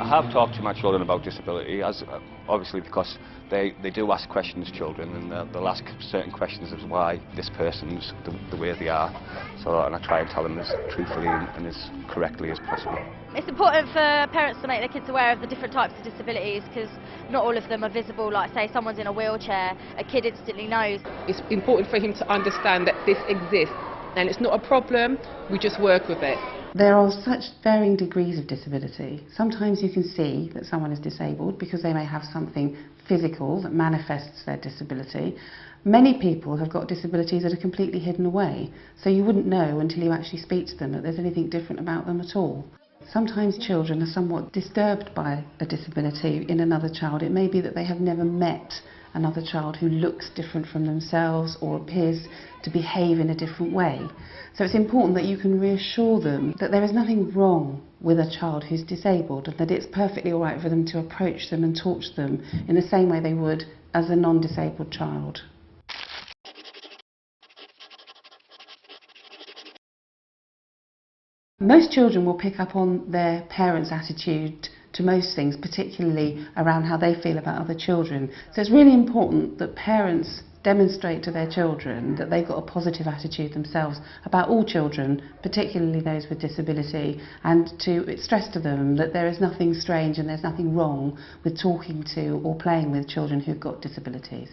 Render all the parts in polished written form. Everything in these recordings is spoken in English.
I have talked to my children about disability, as obviously because they do ask questions, children, and they'll ask certain questions as why this person's the way they are. So, and I try and tell them as truthfully and as correctly as possible. It's important for parents to make their kids aware of the different types of disabilities, because not all of them are visible. Like, say someone's in a wheelchair, a kid instantly knows. It's important for him to understand that this exists, and it's not a problem, we just work with it. There are such varying degrees of disability. Sometimes you can see that someone is disabled because they may have something physical that manifests their disability. Many people have got disabilities that are completely hidden away, so you wouldn't know until you actually speak to them that there's anything different about them at all. Sometimes children are somewhat disturbed by a disability in another child. It may be that they have never met another child who looks different from themselves or appears to behave in a different way. So it's important that you can reassure them that there is nothing wrong with a child who's disabled, and that it's perfectly all right for them to approach them and talk to them in the same way they would as a non-disabled child. Most children will pick up on their parents' attitude to most things, particularly around how they feel about other children. So it's really important that parents demonstrate to their children that they've got a positive attitude themselves about all children, particularly those with disability, and to stress to them that there is nothing strange and there's nothing wrong with talking to or playing with children who've got disabilities.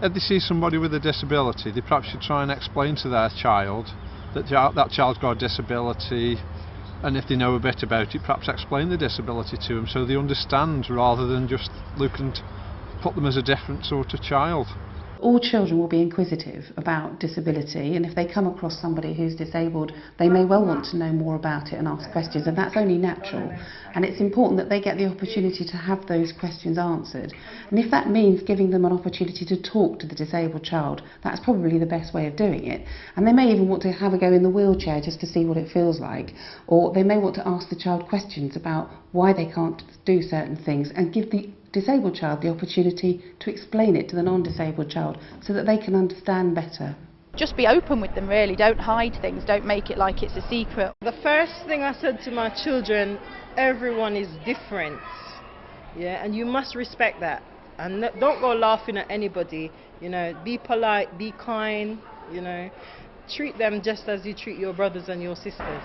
If they see somebody with a disability, they perhaps should try and explain to their child that that child's got a disability, and if they know a bit about it, perhaps explain the disability to them so they understand, rather than just looking to put them as a different sort of child. All children will be inquisitive about disability, and if they come across somebody who's disabled, they may well want to know more about it and ask questions, and that's only natural. And it's important that they get the opportunity to have those questions answered. And if that means giving them an opportunity to talk to the disabled child, that's probably the best way of doing it. And they may even want to have a go in the wheelchair just to see what it feels like, or they may want to ask the child questions about why they can't do certain things, and give the disabled child the opportunity to explain it to the non-disabled child so that they can understand better. Just be open with them, really. Don't hide things, don't make it like it's a secret. The first thing I said to my children, everyone is different, yeah, and you must respect that, and don't go laughing at anybody, you know, be polite, be kind, you know, treat them just as you treat your brothers and your sisters.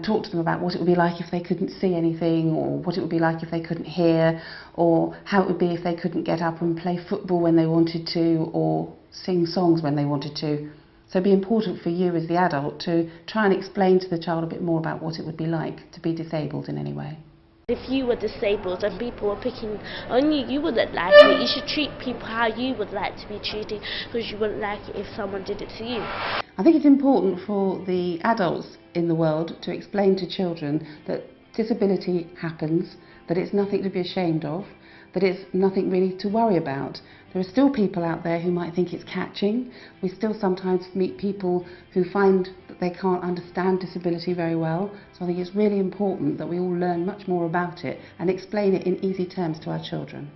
Talk to them about what it would be like if they couldn't see anything, or what it would be like if they couldn't hear, or how it would be if they couldn't get up and play football when they wanted to, or sing songs when they wanted to. So it'd be important for you as the adult to try and explain to the child a bit more about what it would be like to be disabled in any way. If you were disabled and people were picking on you, you wouldn't like it. You should treat people how you would like to be treated, because you wouldn't like it if someone did it to you. I think it's important for the adults in the world to explain to children that disability happens, that it's nothing to be ashamed of, that it's nothing really to worry about. There are still people out there who might think it's catching. We still sometimes meet people who find that they can't understand disability very well. So I think it's really important that we all learn much more about it and explain it in easy terms to our children.